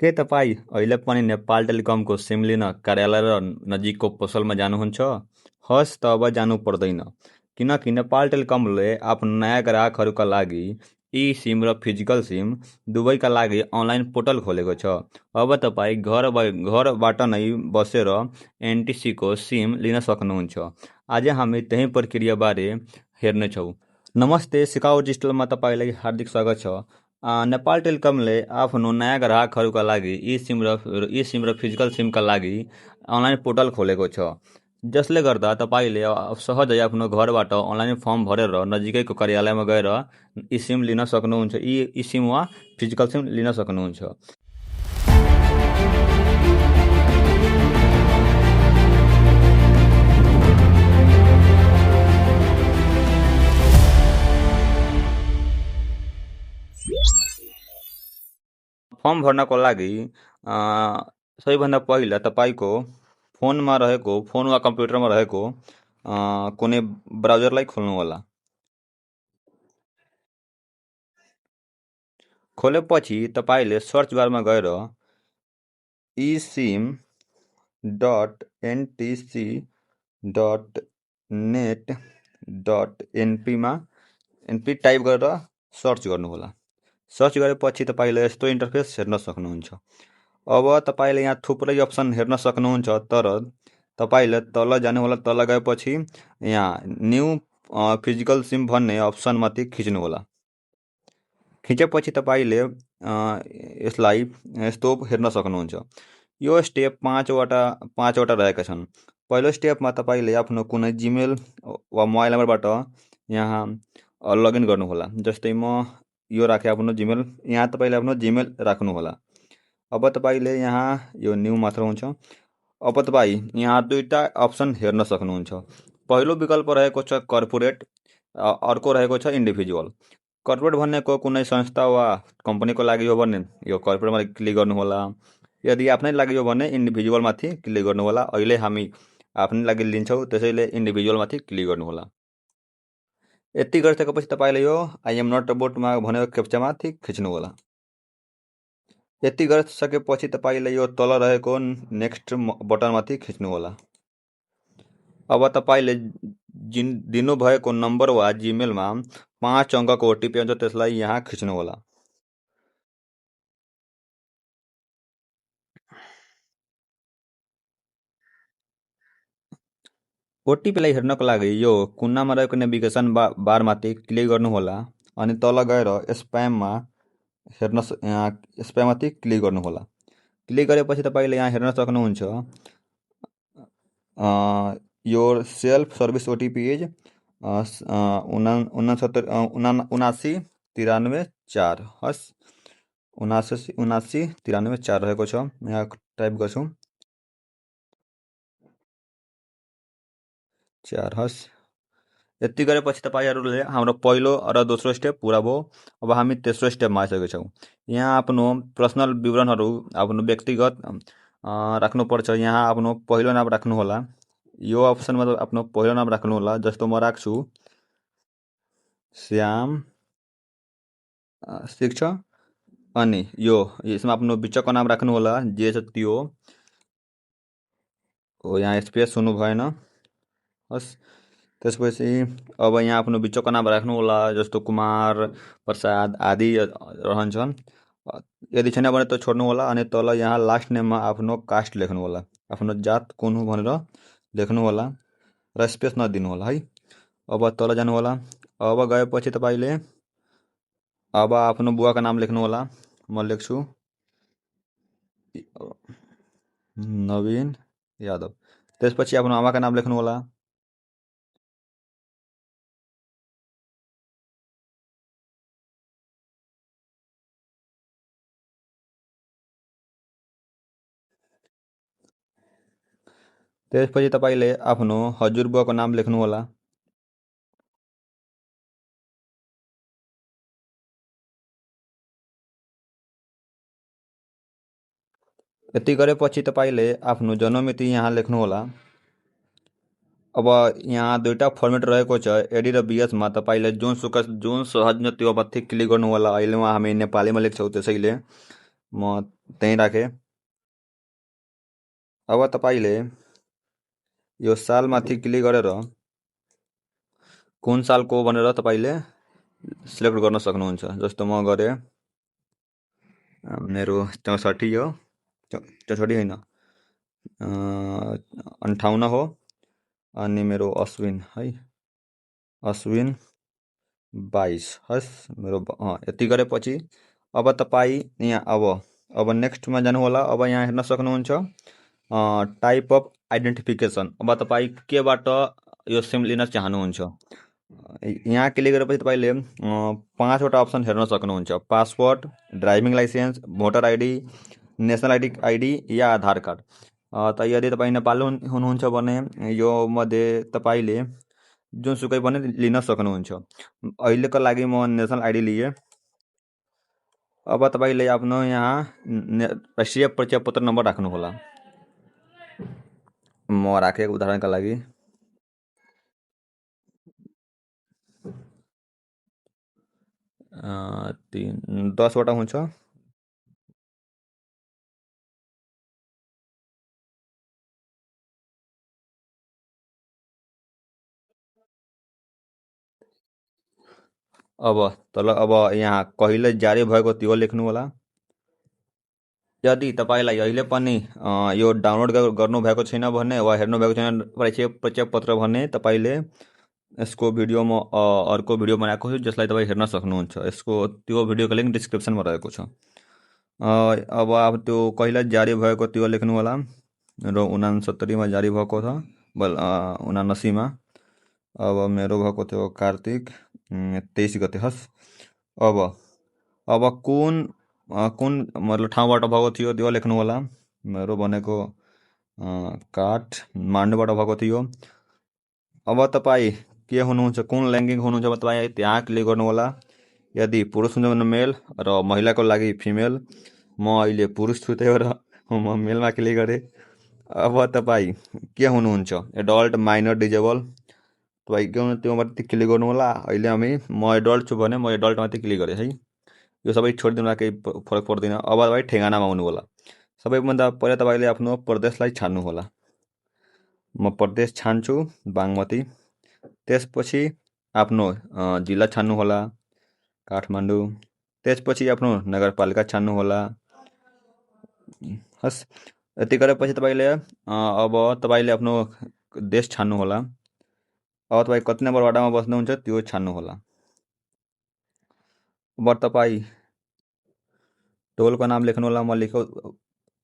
के तपाईँ अहिले पनि नेपाल टेलिकमको सिम लिन कार्यालय र नजिकको पसलमा जानुहुन्छ? हस् त अब जानु पर्दैन, किनकि नेपाल टेलिकमले आफ्नो नयाँ ग्राहकहरूका लागि ई-सिम र फिजिकल सिम दुवैका लागि अनलाइन पोर्टल खोलेको छ। अब तपाईँ घरबाट नै बसेर एनटिसीको सिम लिन सक्नुहुन्छ। आज हामी त्यही प्रक्रियाबारे हेर्नेछौँ। नमस्ते, सिकाउ डिजिटलमा तपाईँलाई हार्दिक स्वागत छ। नेपाल टेलिकमले आफ्नो नयाँ ग्राहकहरूका लागि ई सिम र फिजिकल सिमका लागि अनलाइन पोर्टल खोलेको छ, जसले गर्दा तपाईँले सहजै आफ्नो घरबाट अनलाइन फर्म भरेर नजिकैको कार्यालयमा गएर ई-सिम लिन सक्नुहुन्छ, ई-सिम वा फिजिकल सिम लिन सक्नुहुन्छ। फर्म भर्नको लागि सबैभन्दा पहिला तपाईँको फोन वा कम्प्युटरमा रहेको कुनै ब्राउजरलाई खोल्नुहोला। खोलेपछि तपाईँले सर्च बारमा गएर esim.ntc.net.np टाइप गरेर सर्च गर्नुहोला। सर्च गरेपछि तपाईँले यस्तो इन्टरफेस हेर्न सक्नुहुन्छ। अब तपाईँले यहाँ थुप्रै अप्सन हेर्न सक्नुहुन्छ, तर तपाईँले तल जानुहोला। तल गएपछि यहाँ न्यू फिजिकल सिम भन्ने अप्सनमाथि खिच्नुहोला। खिचेपछि तपाईँले यसलाई यस्तो हेर्न सक्नुहुन्छ। यो स्टेप पाँचवटा रहेका छन्। पहिलो स्टेपमा तपाईँले आफ्नो कुनै जिमेल वा मोबाइल नम्बरबाट यहाँ लगइन गर्नुहोला। जस्तै म यो राखेँ आफ्नो जिमेल, यहाँ तपाईँले आफ्नो जिमेल राख्नुहोला। अब तपाईँले यहाँ यो न्यू मात्र हुन्छ। अब तपाईँ यहाँ दुईवटा अप्सन हेर्न सक्नुहुन्छ। पहिलो विकल्प रहेको छ कर्पोरेट, अर्को रहेको छ इन्डिभिजुअल। कर्पोरेट भनेको कुनै संस्था वा कम्पनीको लागि हो भने यो कर्पोरेटमा क्लिक गर्नुहोला। यदि आफ्नै लागि हो भने इन्डिभिजुअलमाथि क्लिक गर्नुहोला। अहिले हामी आफ्नै लागि लिन्छौँ, त्यसैले इन्डिभिजुअलमाथि क्लिक गर्नुहोला। यति गरिसकेपछि तपाईँले यो आई एम नट रोबोटमा भनेको क्याप्चामाथि खिच्नुहोला। यति गरिसकेपछि तपाईँले यो तल रहेको नेक्स्ट बटनमाथि खिच्नुहोला। अब तपाईँले दिनुभएको नम्बर वा जिमेलमा 5 अङ्कको ओटिपी हुन्छ, त्यसलाई यहाँ खिच्नुहोला। ओटिपीलाई हेर्नको लागि यो कुनामा रहेको नेभिगेसन बारमाथि क्लिक गर्नुहोला अनि तल गएर स्प्याममाथि क्लिक गर्नुहोला। क्लिक गरेपछि तपाईँले यहाँ हेर्न सक्नुहुन्छ यो सेल्फ सर्भिस ओटिपी इज 799394। हस्, 799394 रहेको छ। यहाँ टाइप गर्छु 4। हस्, यति गरेपछि तपाईँहरूले हाम्रो पहिलो र दोस्रो स्टेप पुरा भयो। अब हामी तेस्रो स्टेपमा आइसकेका छौँ। यहाँ आफ्नो पर्सनल विवरणहरू आफ्नो व्यक्तिगत राख्नुपर्छ। यहाँ आफ्नो पहिलो नाम राख्नुहोला। यो अप्सनमा आफ्नो पहिलो नाम राख्नुहोला। जस्तो म राख्छु श्याम शिक्षा, अनि यसमा आफ्नो बिचको नाम राख्नुहोला, जे छ त्यो। यहाँ स्पेस हुनु भएन। हस्, त्यसपछि अब यहाँ आफ्नो बिचको नाम राख्नुहोला, जस्तो कुमार, प्रसाद आदि रहन्छन्। यदि छैन भने त छोड्नुहोला। अनि तल यहाँ लास्ट नेममा आफ्नो कास्ट लेख्नुहोला, आफ्नो जात कुन हो भनेर लेख्नुहोला र स्पेस नदिनुहोला है। अब तल जानुहोला। अब गएपछि तपाईँले अब आफ्नो बुवाको नाम लेख्नुहोला। म लेख्छु नवीन यादव। त्यसपछि आफ्नो आमाको नाम लेख्नुहोला। त्यसपछि तपाईँले आफ्नो हजुरबुवाको नाम लेख्नुहोला। यति गरेपछि तपाईँले आफ्नो जन्ममिति यहाँ लेख्नुहोला। अब यहाँ दुईवटा फर्मेट रहेको छ, एडी र बिएसमा। तपाईँले जुन सहज त्यो माथि क्लिक गर्नुहोला। अहिले हामी नेपालीमा लेख्छौँ, त्यसैले म त्यहीँ राखेँ। अब तपाईँले यो सालमाथि क्लिक गरेर कुन सालको भनेर तपाईँले सिलेक्ट गर्न सक्नुहुन्छ। जस्तो म गरेँ, मेरो 64 हो, 64 होइन, 58 हो। अनि मेरो अश्विन है, अश्विन 22 हस् मेरो। यति गरेपछि अब तपाईँ यहाँ अब नेक्स्टमा जानु होला। अब यहाँ हेर्न सक्नुहुन्छ टाइप अफ आइडेन्टिफिकेसन। अब तपाईँ केबाट यो सिम लिन चाहनुहुन्छ। यहाँ क्लिक गरेपछि तपाईँले 5वटा अप्सन हेर्न सक्नुहुन्छ। Passport, driving licence, voter ID, national ID या आधार कार्ड। त यदि तपाईँ नेपाली हुनुहुन्छ भने यो मध्ये तपाईँले जुनसुकै पनि लिन सक्नुहुन्छ। अहिलेको लागि म नेसनल आइडी लिए। अब तपाईँले आफ्नो यहाँ राष्ट्रिय परिचय पत्र नम्बर राख्नु होला। म राखेँ उदाहरणका लागि। अ, 10वटा हुन्छ। अब यहाँ कहिले जारी भएको त्यो लेख्नु होला। यदि तपाईँलाई अहिले पनि यो डाउनलोड गर्नुभएको छैन भने वा हेर्नुभएको छैन परिचय पत्र भने तपाईँले यसको भिडियो म अर्को भिडियो बनाएको छु जसलाई तपाईँ हेर्न सक्नुहुन्छ। त्यो भिडियोको लिङ्क डिस्क्रिप्सनमा रहेको छ। अब त्यो कहिले जारी भएको त्यो लेख्नु होला। र 69मा जारी भएको छ, 79मा। अब मेरो भएको थियो कार्तिक 23 गते हस्। अब कुन मतलब ठाउँबाट भएको थियो त्यो लेख्नु होला। मेरो भनेको काठमाडौँबाट भएको थियो। अब तपाईँ के हुनुहुन्छ, कुन लैङ्गिक हुनुहुन्छ तपाईँ त्यहाँ क्लिक गर्नु होला। यदि पुरुष हुनुहुन्छ भने मेल र महिलाको लागि फिमेल। म अहिले पुरुष छु त्यही भएर म मेलमा क्लिक गरेँ। अब तपाईँ के हुनुहुन्छ, एडल्ट, माइनर, डिजेबल, तपाईँ के हुनु त्यो माथि क्लिक गर्नु होला। अहिले म एडल्ट छु भने म एडल्टमाथि क्लिक गरेँ है। यो सबै छोडिदिनु, केही फरक पर्दैन। अब तपाईँ ठेगानामा आउनु होला। सबैभन्दा पहिला तपाईँले आफ्नो प्रदेशलाई छान्नु होला। म प्रदेश छान्छु बागमती। त्यसपछि आफ्नो जिल्ला छान्नु होला, काठमाडौँ। त्यसपछि आफ्नो नगरपालिका छान्नु होला हस्। यति गरेपछि तपाईँले अब तपाईँले आफ्नो देश छान्नु होला। अब तपाईँ कति नम्बर वाडामा बस्नुहुन्छ त्यो छान्नु होला। अब तपाईँ टोलको नाम लेख्नु होला। म लेख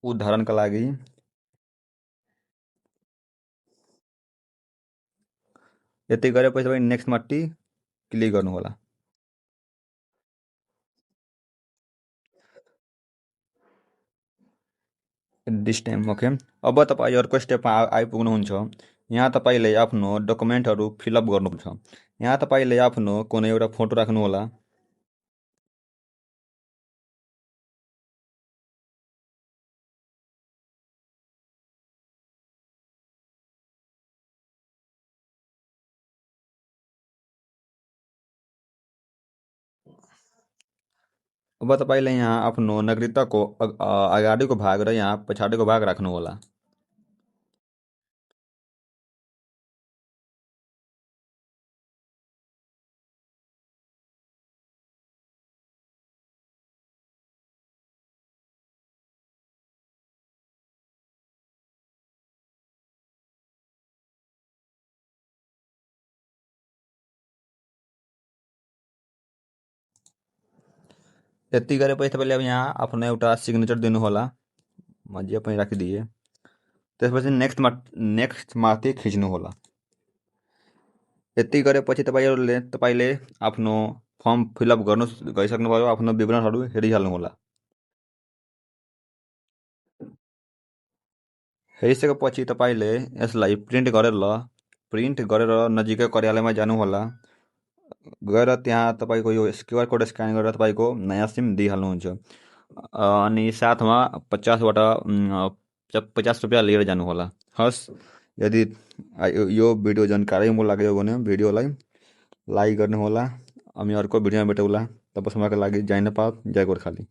उदाहरणका लागि। यति गरेपछि तपाईँ नेक्स्टमाथि क्लिक गर्नु होला। This time okay. अब तपाईँ अर्को स्टेपमा आइपुग्नुहुन्छ। यहाँ तपाईँले आफ्नो डकुमेन्टहरू फिलअप गर्नुपर्छ। यहाँ तपाईँले आफ्नो कुनै एउटा फोटो राख्नु होला। अब तपाईँले यहाँ आफ्नो नागरिकताको अगाडिको भाग र यहाँ पछाडिको भाग राख्नु होला। यति गरेपछि तपाईँले अब यहाँ आफ्नो एउटा सिग्नेचर दिनु होला। म जे पनि राखिदिएँ। त्यसपछि नेक्स्टमाथि खिच्नु होला। यति गरेपछि तपाईँले आफ्नो फर्म फिलअप गर्नु गइसक्नुभयो। आफ्नो विवरणहरू हेरिहाल्नु होला। हेरिसकेपछि तपाईँले यसलाई प्रिन्ट गरेर नजिकै कार्यालयमा जानु होला। गएर त्यहाँ तपाईँको यो क्युआर कोड स्क्यान गरेर तपाईँको नयाँ सिम दिइहाल्नुहुन्छ। अनि साथमा 50 रुपियाँ लिएर जानु होला हस्। यदि यो भिडियो जानकारी लाग्यो भने भिडियोलाई लाइक गर्नु होला। हामी अर्को भिडियोमा भेटौँला। तबसम्मका लागि जय नेपाल, जय गोर्खाली।